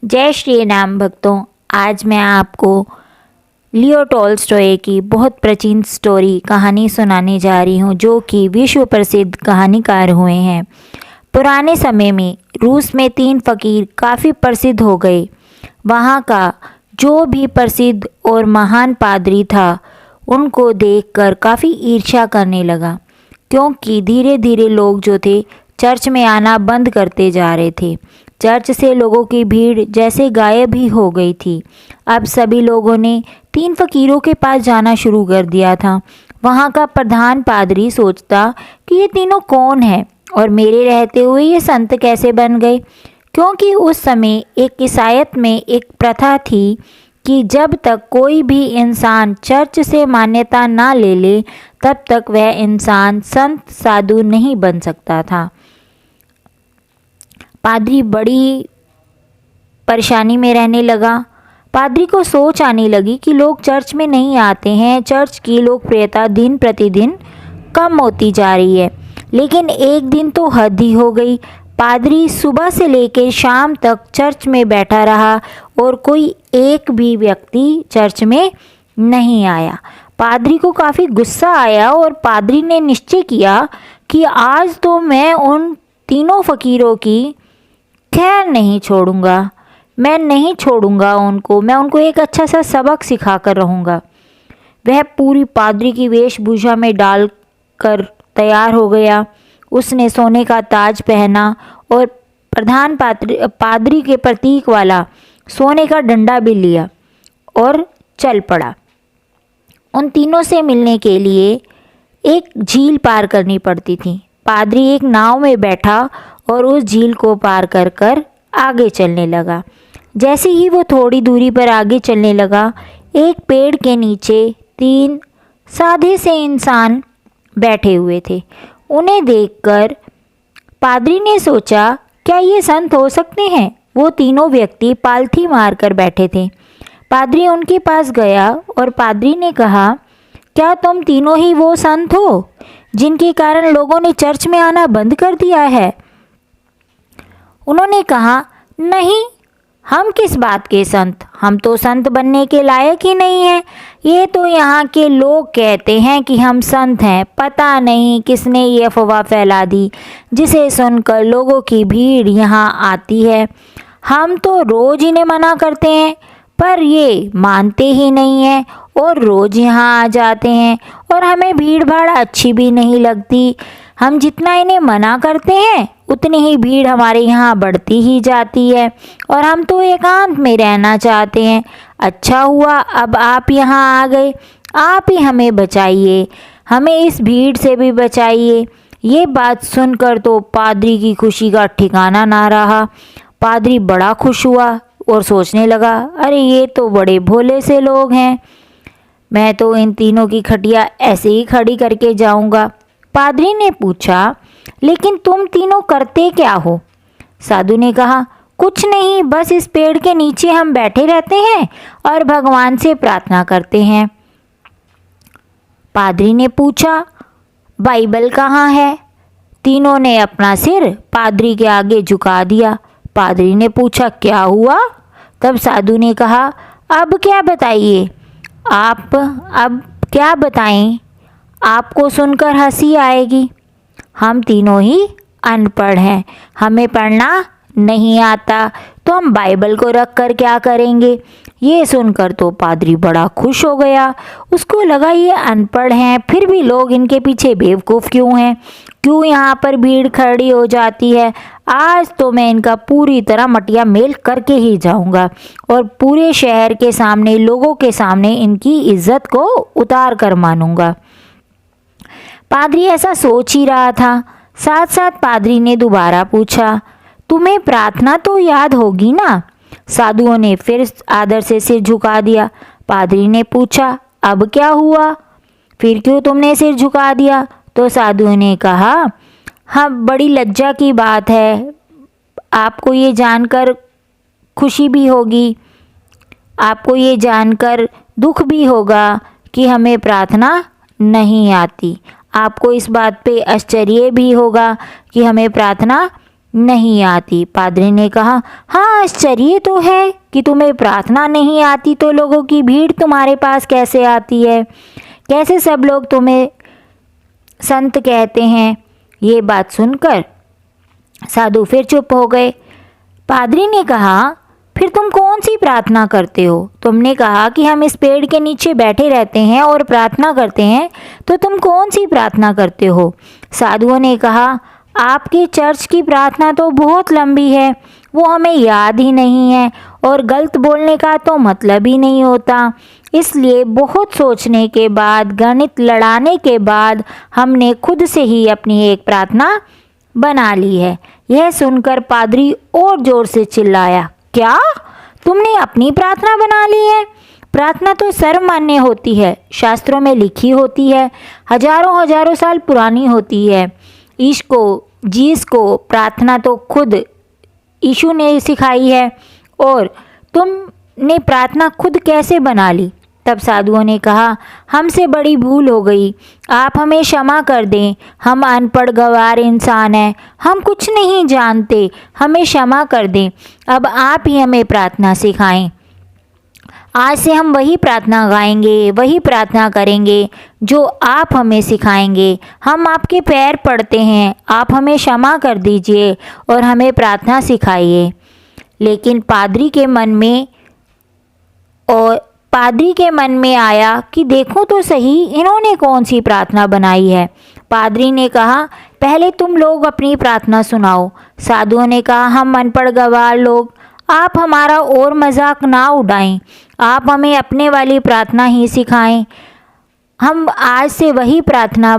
जय श्री राम भक्तों। आज मैं आपको लियो टॉल्स्टॉय की बहुत प्राचीन स्टोरी कहानी सुनाने जा रही हूँ, जो कि विश्व प्रसिद्ध कहानीकार हुए हैं। पुराने समय में रूस में 3 फ़कीर काफ़ी प्रसिद्ध हो गए। वहाँ का जो भी प्रसिद्ध और महान पादरी था, उनको देखकर काफ़ी ईर्ष्या करने लगा, क्योंकि धीरे धीरे लोग जो थे चर्च में आना बंद करते जा रहे थे। चर्च से लोगों की भीड़ जैसे गायब ही हो गई थी। अब सभी लोगों ने 3 फ़कीरों के पास जाना शुरू कर दिया था। वहाँ का प्रधान पादरी सोचता कि ये तीनों कौन है और मेरे रहते हुए ये संत कैसे बन गए, क्योंकि उस समय एक ईसाईयत में एक प्रथा थी कि जब तक कोई भी इंसान चर्च से मान्यता ना ले ले, तब तक वह इंसान संत साधु नहीं बन सकता था। पादरी बड़ी परेशानी में रहने लगा। पादरी को सोच आने लगी कि लोग चर्च में नहीं आते हैं, चर्च की लोकप्रियता दिन प्रतिदिन कम होती जा रही है। लेकिन एक दिन तो हद ही हो गई। पादरी सुबह से लेकर शाम तक चर्च में बैठा रहा और कोई एक भी व्यक्ति चर्च में नहीं आया। पादरी को काफ़ी गुस्सा आया और पादरी ने निश्चय किया कि आज तो मैं उन तीनों फ़कीरों की खैर नहीं छोड़ूंगा। मैं नहीं छोड़ूंगा उनको, मैं उनको एक अच्छा सा सबक सिखा कर रहूँगा। वह पूरी पादरी की वेशभूषा में डाल कर तैयार हो गया। उसने सोने का ताज पहना और प्रधान पादरी के प्रतीक वाला सोने का डंडा भी लिया और चल पड़ा। उन तीनों से मिलने के लिए एक झील पार करनी पड़ती थी। पादरी एक नाव में बैठा और उस झील को पार कर कर आगे चलने लगा। जैसे ही वो थोड़ी दूरी पर आगे चलने लगा, एक पेड़ के नीचे 3 साधे से इंसान बैठे हुए थे। उन्हें देखकर पादरी ने सोचा, क्या ये संत हो सकते हैं? वो तीनों व्यक्ति पालथी मार कर बैठे थे। पादरी उनके पास गया और पादरी ने कहा, क्या तुम तीनों ही वो संत हो जिनके कारण लोगों ने चर्च में आना बंद कर दिया है? उन्होंने कहा, नहीं, हम किस बात के संत, हम तो संत बनने के लायक ही नहीं हैं। ये तो यहाँ के लोग कहते हैं कि हम संत हैं। पता नहीं किसने ये अफवाह फैला दी, जिसे सुनकर लोगों की भीड़ यहाँ आती है। हम तो रोज़ इन्हें मना करते हैं, पर ये मानते ही नहीं हैं और रोज़ यहाँ आ जाते हैं, और हमें भीड़ भाड़ अच्छी भी नहीं लगती। हम जितना इन्हें मना करते हैं, उतनी ही भीड़ हमारे यहाँ बढ़ती ही जाती है, और हम तो एकांत में रहना चाहते हैं। अच्छा हुआ अब आप यहाँ आ गए, आप ही हमें बचाइए, हमें इस भीड़ से भी बचाइए। ये बात सुनकर तो पादरी की खुशी का ठिकाना ना रहा। पादरी बड़ा खुश हुआ और सोचने लगा, अरे ये तो बड़े भोले से लोग हैं, मैं तो इन तीनों की खटिया ऐसे ही खड़ी करके जाऊंगा। पादरी ने पूछा, लेकिन तुम तीनों करते क्या हो? साधु ने कहा, कुछ नहीं, बस इस पेड़ के नीचे हम बैठे रहते हैं और भगवान से प्रार्थना करते हैं। पादरी ने पूछा, बाइबल कहाँ है? तीनों ने अपना सिर पादरी के आगे झुका दिया। पादरी ने पूछा, क्या हुआ? तब साधु ने कहा, अब क्या बताइए आप, अब क्या बताएं? आपको सुनकर हंसी आएगी। हम तीनों ही अनपढ़ हैं, हमें पढ़ना नहीं आता, तो हम बाइबल को रख कर क्या करेंगे? ये सुनकर तो पादरी बड़ा खुश हो गया। उसको लगा, ये अनपढ़ हैं, फिर भी लोग इनके पीछे बेवकूफ़ क्यों हैं? क्यों यहाँ पर भीड़ खड़ी हो जाती है? आज तो मैं इनका पूरी तरह मटिया मेल करके ही जाऊंगा और पूरे शहर के सामने, लोगों के सामने इनकी इज्जत को उतार कर मानूंगा। पादरी ऐसा सोच ही रहा था। साथ साथ पादरी ने दोबारा पूछा, तुम्हें प्रार्थना तो याद होगी ना? साधुओं ने फिर आदर से सिर झुका दिया। पादरी ने पूछा, अब क्या हुआ? फिर क्यों तुमने सिर झुका दिया? तो साधुओं ने कहा, हाँ, बड़ी लज्जा की बात है, आपको ये जानकर खुशी भी होगी, आपको ये जानकर दुख भी होगा कि हमें प्रार्थना नहीं आती। आपको इस बात पे आश्चर्य भी होगा कि हमें प्रार्थना नहीं आती। पादरी ने कहा, हाँ आश्चर्य तो है कि तुम्हें प्रार्थना नहीं आती तो लोगों की भीड़ तुम्हारे पास कैसे आती है, कैसे सब लोग तुम्हें संत कहते हैं। ये बात सुनकर साधु फिर चुप हो गए। पादरी ने कहा, फिर तुम कौन सी प्रार्थना करते हो? तुमने कहा कि हम इस पेड़ के नीचे बैठे रहते हैं और प्रार्थना करते हैं, तो तुम कौन सी प्रार्थना करते हो? साधुओं ने कहा, आपके चर्च की प्रार्थना तो बहुत लंबी है, वो हमें याद ही नहीं है और गलत बोलने का तो मतलब ही नहीं होता। इसलिए बहुत सोचने के बाद, गणित लड़ाने के बाद हमने खुद से ही अपनी एक प्रार्थना बना ली है। यह सुनकर पादरी और जोर से चिल्लाया, क्या? तुमने अपनी प्रार्थना बना ली है? प्रार्थना तो सर्वमान्य होती है, शास्त्रों में लिखी होती है, हजारों हजारों साल पुरानी होती है। जीस को प्रार्थना तो खुद यीशु ने सिखाई है और तुमने प्रार्थना खुद कैसे बना ली? तब साधुओं ने कहा, हमसे बड़ी भूल हो गई, आप हमें क्षमा कर दें। हम अनपढ़ गंवार इंसान हैं, हम कुछ नहीं जानते, हमें क्षमा कर दें। अब आप ही हमें प्रार्थना सिखाएं। आज से हम वही प्रार्थना गाएंगे, वही प्रार्थना करेंगे जो आप हमें सिखाएंगे। हम आपके पैर पड़ते हैं, आप हमें क्षमा कर दीजिए और हमें प्रार्थना सिखाइए। लेकिन पादरी के मन में आया कि देखो तो सही, इन्होंने कौन सी प्रार्थना बनाई है। पादरी ने कहा, पहले तुम लोग अपनी प्रार्थना सुनाओ। साधुओं ने कहा, हम अनपढ़ गंवार लोग, आप हमारा और मजाक ना उड़ाएं, आप हमें अपने वाली प्रार्थना ही सिखाएं। हम आज से वही प्रार्थना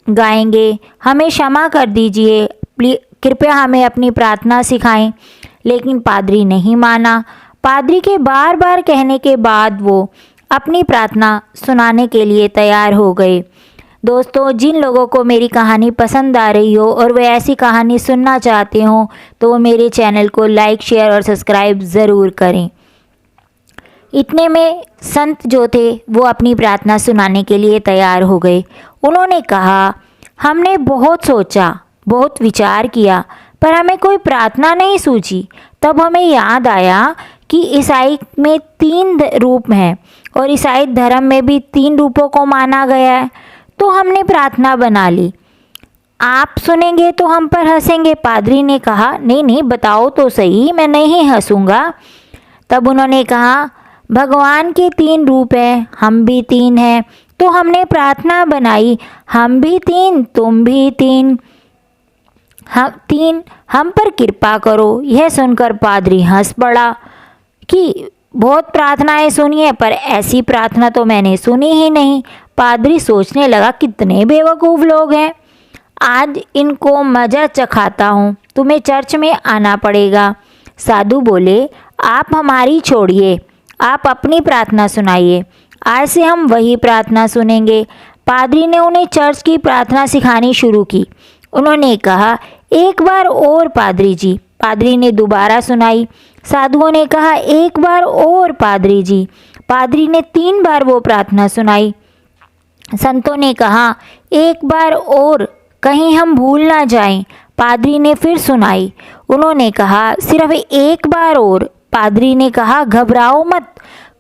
गाएंगे, हमें क्षमा कर दीजिए, कृपया हमें अपनी प्रार्थना सिखाएं। लेकिन पादरी नहीं माना। पादरी के बार बार कहने के बाद वो अपनी प्रार्थना सुनाने के लिए तैयार हो गए। दोस्तों, जिन लोगों को मेरी कहानी पसंद आ रही हो और वे ऐसी कहानी सुनना चाहते हो तो वो मेरे चैनल को लाइक, शेयर और सब्सक्राइब ज़रूर करें। इतने में संत जो थे वो अपनी प्रार्थना सुनाने के लिए तैयार हो गए। उन्होंने कहा, हमने बहुत सोचा, बहुत विचार किया, पर हमें कोई प्रार्थना नहीं सूझी। तब हमें याद आया कि ईसाई में 3 रूप हैं और ईसाई धर्म में भी 3 रूपों को माना गया है, तो हमने प्रार्थना बना ली। आप सुनेंगे तो हम पर हंसेंगे। पादरी ने कहा, नहीं नहीं, बताओ तो सही, मैं नहीं हंसूंगा। तब उन्होंने कहा, भगवान के 3 रूप हैं, हम भी 3 हैं, तो हमने प्रार्थना बनाई, हम भी 3, तुम भी 3, हम पर कृपा करो। यह सुनकर पादरी हंस पड़ा कि बहुत प्रार्थनाएं सुनी है, पर ऐसी प्रार्थना तो मैंने सुनी ही नहीं। पादरी सोचने लगा, कितने बेवकूफ़ लोग हैं, आज इनको मज़ा चखाता हूँ, तुम्हें चर्च में आना पड़ेगा। साधु बोले, आप हमारी छोड़िए, आप अपनी प्रार्थना सुनाइए, आज से हम वही प्रार्थना सुनेंगे। पादरी ने उन्हें चर्च की प्रार्थना सिखानी शुरू की। उन्होंने कहा, एक बार और पादरी जी। पादरी ने दोबारा सुनाई। साधुओं ने कहा, एक बार और पादरी जी। पादरी ने 3 बार वो प्रार्थना सुनाई। संतों ने कहा, एक बार और, कहीं हम भूल ना जाएं। पादरी ने फिर सुनाई। उन्होंने कहा, सिर्फ एक बार और। पादरी ने कहा, घबराओ मत,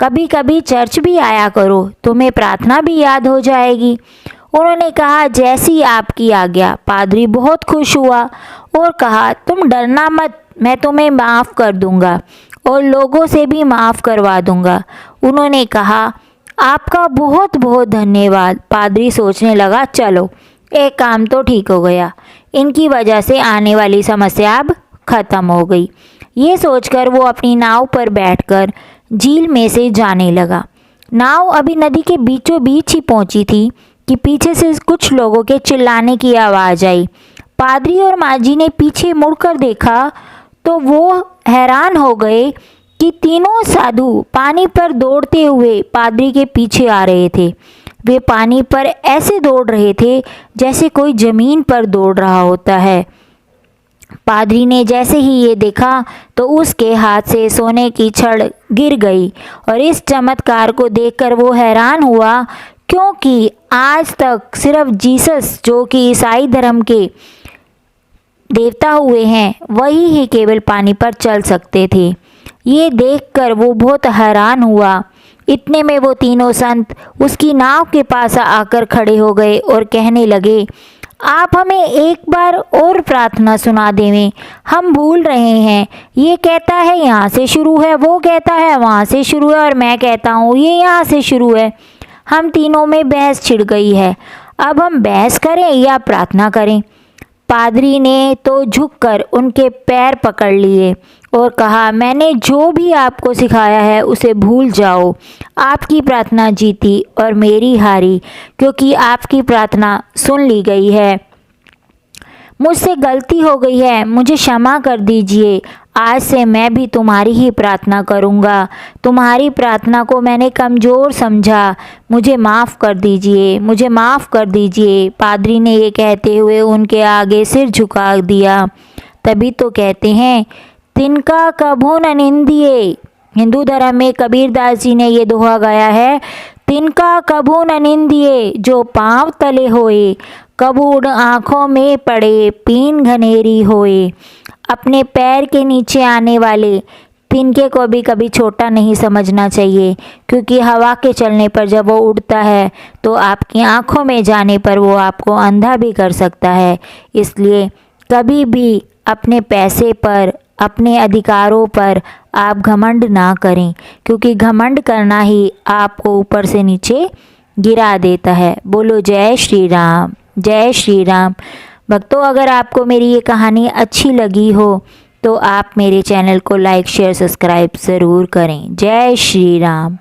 कभी कभी चर्च भी आया करो, तुम्हें प्रार्थना भी याद हो जाएगी। उन्होंने कहा, जैसी आपकी आज्ञा। पादरी बहुत खुश हुआ और कहा, तुम डरना मत, मैं तुम्हें माफ़ कर दूंगा और लोगों से भी माफ़ करवा दूंगा। उन्होंने कहा, आपका बहुत बहुत धन्यवाद। पादरी सोचने लगा, चलो एक काम तो ठीक हो गया, इनकी वजह से आने वाली समस्या अब ख़त्म हो गई। ये सोचकर वो अपनी नाव पर बैठकर झील में से जाने लगा। नाव अभी नदी के बीचों बीच ही पहुंची थी कि पीछे से कुछ लोगों के चिल्लाने की आवाज़ आई। पादरी और माँझी ने पीछे मुड़कर देखा तो वो हैरान हो गए कि तीनों साधु पानी पर दौड़ते हुए पादरी के पीछे आ रहे थे। वे पानी पर ऐसे दौड़ रहे थे जैसे कोई ज़मीन पर दौड़ रहा होता है। पादरी ने जैसे ही ये देखा तो उसके हाथ से सोने की छड़ गिर गई और इस चमत्कार को देखकर वो हैरान हुआ, क्योंकि आज तक सिर्फ जीसस, जो कि ईसाई धर्म के देवता हुए हैं वही ही केवल पानी पर चल सकते थे। ये देखकर वो बहुत हैरान हुआ। इतने में वो तीनों संत उसकी नाव के पास आकर खड़े हो गए और कहने लगे, आप हमें एक बार और प्रार्थना सुना देवें, हम भूल रहे हैं। ये कहता है यहाँ से शुरू है, वो कहता है वहाँ से शुरू है, और मैं कहता हूँ ये यहाँ से शुरू है। हम तीनों में बहस छिड़ गई है। अब हम बहस करें या प्रार्थना करें? पादरी ने तो झुककर उनके पैर पकड़ लिए और कहा, मैंने जो भी आपको सिखाया है उसे भूल जाओ। आपकी प्रार्थना जीती और मेरी हारी, क्योंकि आपकी प्रार्थना सुन ली गई है। मुझसे गलती हो गई है, मुझे क्षमा कर दीजिए। आज से मैं भी तुम्हारी ही प्रार्थना करूँगा। तुम्हारी प्रार्थना को मैंने कमज़ोर समझा, मुझे माफ़ कर दीजिए, मुझे माफ़ कर दीजिए। पादरी ने ये कहते हुए उनके आगे सिर झुका दिया। तभी तो कहते हैं, तिनका कभू न निंदिए। हिंदू धर्म में कबीरदास जी ने ये दोहा गाया है, तिनका कभू न निंदिए जो पाँव तले होए, कबूड़ आँखों में पड़े पीन घनेरी होए। अपने पैर के नीचे आने वाले तिनके को भी कभी छोटा नहीं समझना चाहिए, क्योंकि हवा के चलने पर जब वो उड़ता है तो आपकी आँखों में जाने पर वो आपको अंधा भी कर सकता है। इसलिए कभी भी अपने पैसे पर, अपने अधिकारों पर आप घमंड ना करें, क्योंकि घमंड करना ही आपको ऊपर से नीचे गिरा देता है। बोलो जय श्री राम, जय श्री राम। भक्तों, अगर आपको मेरी ये कहानी अच्छी लगी हो तो आप मेरे चैनल को लाइक, शेयर, सब्सक्राइब ज़रूर करें। जय श्री राम।